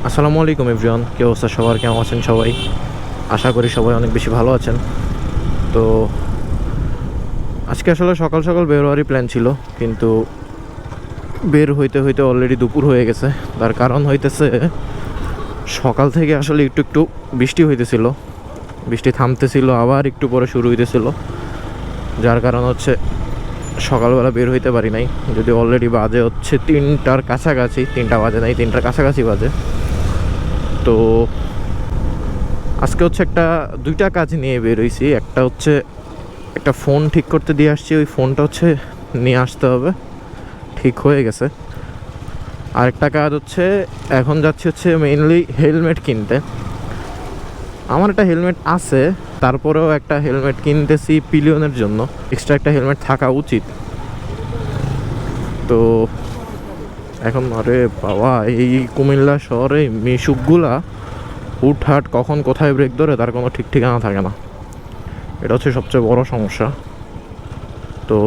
আসসালামু আলাইকুম এভরিওয়ান, কি অবস্থা সবার? কেমন আছেন সবাই? আশা করি সবাই অনেক বেশি ভালো আছেন। তো আজকে আসলে সকাল সকাল বের হওয়ারই প্ল্যান ছিল, কিন্তু বের হইতে হইতে অলরেডি দুপুর হয়ে গেছে। তার কারণ হইতেছে সকাল থেকে আসলে একটু একটু বৃষ্টি হইতেছিল, বৃষ্টি থামতেছিল, আবার একটু পরে শুরু হইতেছিল, যার কারণ হচ্ছে সকালবেলা বের হইতে পারি নাই। যদি অলরেডি বাজে হচ্ছে 3টার কাছাকাছি, 3টা বাজে নাই, 3টার কাছাকাছি বাজে। তো আজকে হচ্ছে দুইটা কাজ নিয়ে বের হইছি। একটা হচ্ছে একটা ফোন ঠিক করতে দিয়ে আসছি, ওই ফোনটা হচ্ছে নিয়ে আসতে হবে, ঠিক হয়ে গেছে। আরেকটা কাজ হচ্ছে এখন যাচ্ছি হচ্ছে মেইনলি হেলমেট কিনতে। আমার একটা হেলমেট আছে, তারপরেও একটা হেলমেট কিনতেছি পিলিয়নের জন্য, এক্সট্রা একটা হেলমেট থাকা উচিত। তো এখন আরে বাবা, এই কুমিল্লা শহরে মিশুকগুলা হুটহাট কখন কোথায় ব্রেক ধরে তার কোনো ঠিক ঠিকানা থাকে না। এটা হচ্ছে সবচেয়ে বড় সমস্যা। তো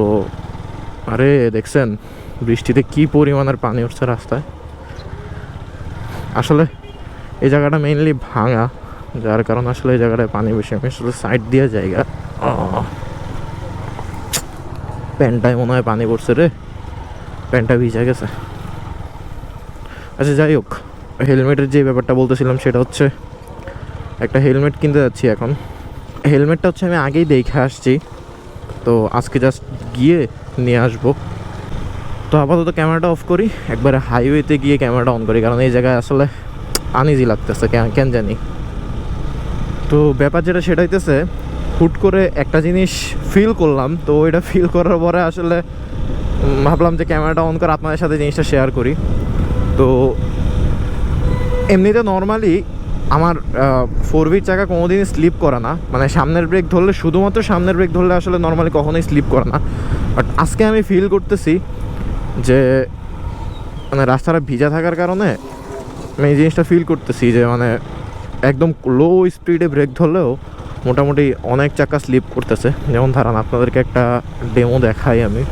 আরে দেখছেন বৃষ্টিতে কি পরিমাণের পানি উঠছে রাস্তায়। আসলে এই জায়গাটা মেইনলি ভাঙা, যার কারণে আসলে এই জায়গাটায় পানি বেশি। আমি আসলে সাইড দিয়ে জায়গা, প্যান্টটায় মনে হয় পানি পড়ছে রে, প্যান্টটা ভিজে গেছে। আচ্ছা যাই হোক, হেলমেটের যে ব্যাপারটা বলতেছিলাম সেটা হচ্ছে একটা হেলমেট কিনতে যাচ্ছি এখন। হেলমেটটা হচ্ছে আমি আগেই দেখে আসছি, তো আজকে জাস্ট গিয়ে নিয়ে আসবো। তো আপাতত ক্যামেরাটা অফ করি, একবারে হাইওয়েতে গিয়ে ক্যামেরাটা অন করি, কারণ এই জায়গায় আসলে আনইজি লাগতেছে কেন জানি। তো ব্যাপার যেটা সেটা হইতেছে, হুট করে একটা জিনিস ফিল করলাম, তো ওইটা ফিল করার পরে আসলে ভাবলাম যে ক্যামেরাটা অন করে আপনাদের সাথে জিনিসটা শেয়ার করি। তো এমনিতে নর্মালি আমার 4V চাকা কোনোদিনই স্লিপ করে না, মানে সামনের ব্রেক ধরলে, শুধুমাত্র সামনের ব্রেক ধরলে আসলে নর্মালি কখনোই স্লিপ করে না। বাট আজকে আমি ফিল করতেছি যে মানে রাস্তাটা ভিজা থাকার কারণে আমি এই জিনিসটা ফিল করতেছি যে মানে একদম লো স্পিডে ব্রেক ধরলেও মোটামুটি অনেক চাকা স্লিপ করতেছে। যেমন ধরেন আপনাদেরকে একটা ডেমো দেখাই আমি।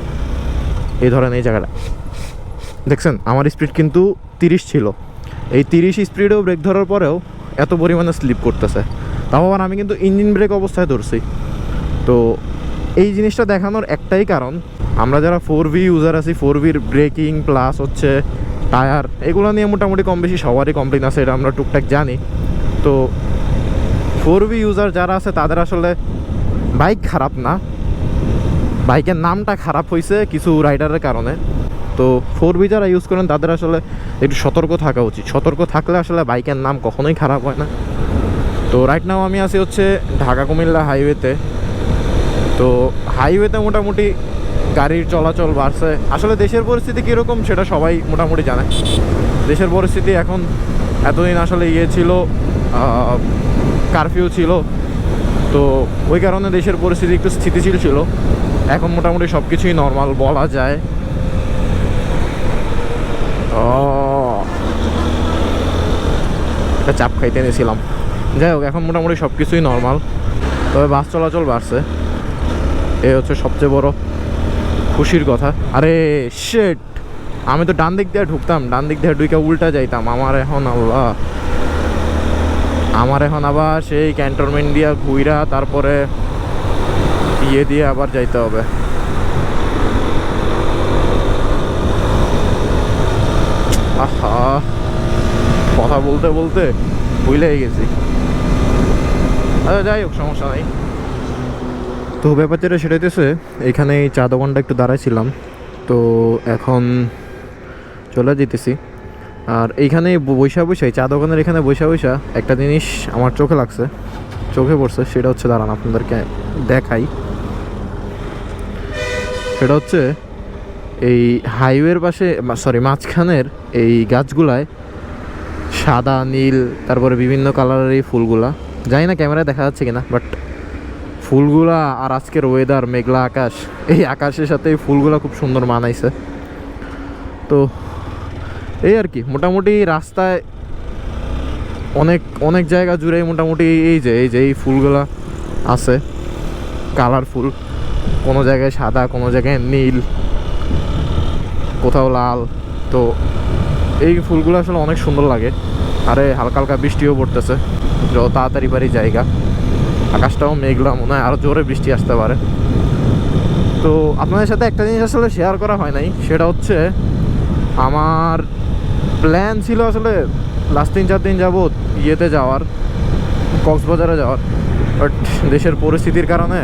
এই ধরেন এই জায়গাটা দেখছেন, আমার স্পিড কিন্তু 30 ছিল, এই 30 স্পিডেও ব্রেক ধরার পরেও এত পরিমাণে স্লিপ করতেছে। তাও আবার আমি কিন্তু ইঞ্জিন ব্রেক অবস্থায় ধরছি। তো এই জিনিসটা দেখানোর একটাই কারণ, আমরা যারা 4V ইউজার আছি, 4Vর ব্রেকিং প্লাস হচ্ছে টায়ার, এগুলো নিয়ে মোটামুটি কম বেশি সবারই কমপ্লেন আছে, এটা আমরা টুকটাক জানি। তো 4V ইউজার যারা আছে তাদের আসলে বাইক খারাপ না, বাইকের নামটা খারাপ হয়েছে কিছু রাইডারের কারণে। তো 4V যারা ইউজ করেন তাদের আসলে একটু সতর্ক থাকা উচিত। সতর্ক থাকলে আসলে বাইকের নাম কখনোই খারাপ হয় না। তো রাইট নাও আমি আছি হচ্ছে ঢাকা কুমিল্লা হাইওয়েতে। তো হাইওয়েতে মোটামুটি গাড়ির চলাচল বাড়ছে। আসলে দেশের পরিস্থিতি কীরকম সেটা সবাই মোটামুটি জানে। দেশের পরিস্থিতি এখন, এতদিন আসলে ছিল, কারফিউ ছিল, তো ওই কারণে দেশের পরিস্থিতি একটু স্থিতিশীল ছিল। এখন মোটামুটি সব কিছুই নর্মাল বলা যায়। একটা চাপ খাইতে নিয়েছিলাম। যাই হোক, এখন মোটামুটি সব কিছুই নর্মাল, তবে বাস চলাচল বাড়ছে, এ হচ্ছে সবচেয়ে বড় খুশির কথা। আরে শিট, আমি তো ডান দিক দিয়ে ঢুকতাম, ডান দিক দিয়ে ঢুকে উল্টা যাইতাম। আমার এখন আবার সেই ক্যান্টনমেন্ট দিয়া ঘুইরা তারপরে দিয়ে আবার যাইতে হবে। আহা, কথা বলতে বলতে ভুলেই গেছি। আচ্ছা যাই হোক, সমস্যা নাই। তো ব্যাপার যেটা সেটা হইতেছে, এখানে এই চা দোকানটা একটু দাঁড়াইছিলাম, তো এখন চলে যেতেছি। আর এইখানে বৈশা চা দোকানের এখানে বৈশা একটা জিনিস আমার চোখে লাগছে, চোখে পড়ছে, সেটা হচ্ছে, দাঁড়ান আপনাদেরকে দেখাই। সেটা হচ্ছে এই হাইওয়ের পাশে, সরি মাঝখানের এই গাছগুলায় সাদা নীল তারপরে বিভিন্ন কালারের এই ফুলগুলা, জানি না ক্যামেরায় দেখা যাচ্ছে কিনা, বাট ফুলগুলা আর আজকের ওয়েদার, মেঘলা আকাশ, এই আকাশের সাথে এই ফুলগুলা খুব সুন্দর মানাইছে। তো এই আর কি, মোটামুটি রাস্তায় অনেক অনেক জায়গা জুড়ে মোটামুটি এই ফুলগুলা আছে, কালারফুল, কোনো জায়গায় সাদা, কোনো জায়গায় নীল, কোথাও লাল। তো এই ফুলগুলো আসলে অনেক সুন্দর লাগে। আরে হালকা হালকা বৃষ্টিও পড়তেছে, যত তাড়াতাড়ি পারি জায়গা। আকাশটাও মেঘলা, মনে হয় আরও জোরে বৃষ্টি আসতে পারে। তো আপনাদের সাথে একটা জিনিস আসলে শেয়ার করা হয় নাই, সেটা হচ্ছে আমার প্ল্যান ছিল আসলে লাস্ট 3-4 দিন যাবৎ ইয়েতে যাওয়ার, কক্সবাজারে যাওয়ার। বাট দেশের পরিস্থিতির কারণে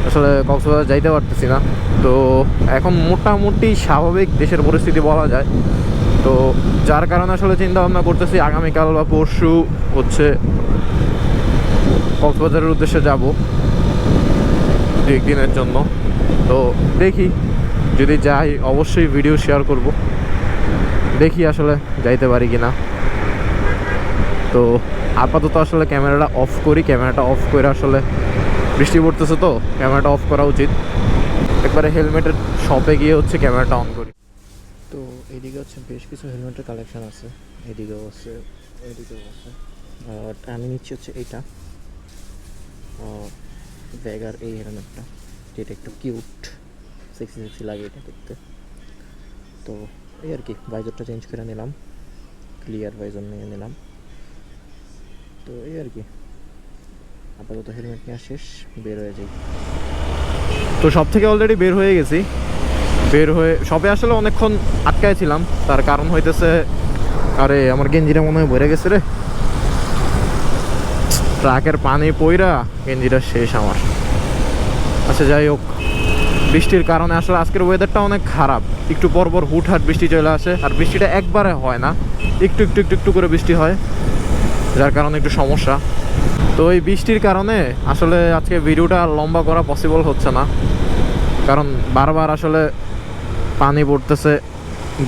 আসলে কক্সবাজার যাইতে পারতেছি না। তো এখন মোটামুটি স্বাভাবিক দেশের পরিস্থিতি বলা যায়। তো যার কারণে আসলে চিন্তা ভাবনা করতেছি আগামীকাল বা পরশু হচ্ছে কক্সবাজারের উদ্দেশ্যে যাব 2 দিনের জন্য। তো দেখি, যদি যাই অবশ্যই ভিডিও শেয়ার করব, দেখি আসলে যাইতে পারি কিনা। তো আপাতত আসলে ক্যামেরাটা অফ করি, ক্যামেরাটা অফ করে আসলে বৃষ্টি পড়তেছে তো ক্যামেরাটা অফ করা উচিত। একবারে হেলমেটের শপে গিয়ে হচ্ছে ক্যামেরাটা অন করি। তো এইদিকে হচ্ছে বেশ কিছু হেলমেটের কালেকশান আছে, এদিকেও আছে, এদিকেও আছে। আর আমি নিচ্ছি হচ্ছে এইটা ব্যাগার, এই হেলমেটটা, যেটা একটু কিউট, সেক্সি লাগে এটা দেখতে। তো এই আর কি, ভাইজরটা চেঞ্জ করে নিলাম, ক্লিয়ার ভাইজর নিয়ে নিলাম। তো এই আর কি, আপাতত হেলমেট নিয়ে শেষ, বের হয়ে যাই। তো সব থেকে অলরেডি বের হয়ে গেছি। বের হয়ে শপে আসলে অনেকক্ষণ আটকায় ছিলাম, তার কারণ হইতেছে, আরে আমার গেঞ্জিটা মনে হয় ভরে গেছে রে, ট্রাকের পানি পইরা গেঞ্জিটা শেষ আমার। আচ্ছা যাই হোক, বৃষ্টির কারণে আসলে আজকের ওয়েদারটা অনেক খারাপ, একটু পরপর হুটহাট বৃষ্টি চলে আসে, আর বৃষ্টিটা একবারে হয় না, একটু একটু একটু একটু করে বৃষ্টি হয়, যার কারণে একটু সমস্যা। তো এই বৃষ্টির কারণে আসলে আজকে ভিডিওটা লম্বা করা পসিবল হচ্ছে না, কারণ বারবার আসলে পানি পড়তেছে,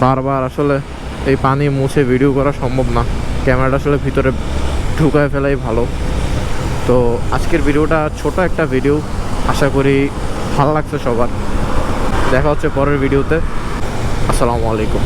বারবার আসলে এই পানি মুছে ভিডিও করা সম্ভব না, ক্যামেরাটা আসলে ভিতরে ঢুকায় ফেলাই ভালো। তো আজকের ভিডিওটা ছোট একটা ভিডিও, আশা করি ভালো লাগছে সবার। দেখা হচ্ছে পরের ভিডিওতে। আসসালামু আলাইকুম।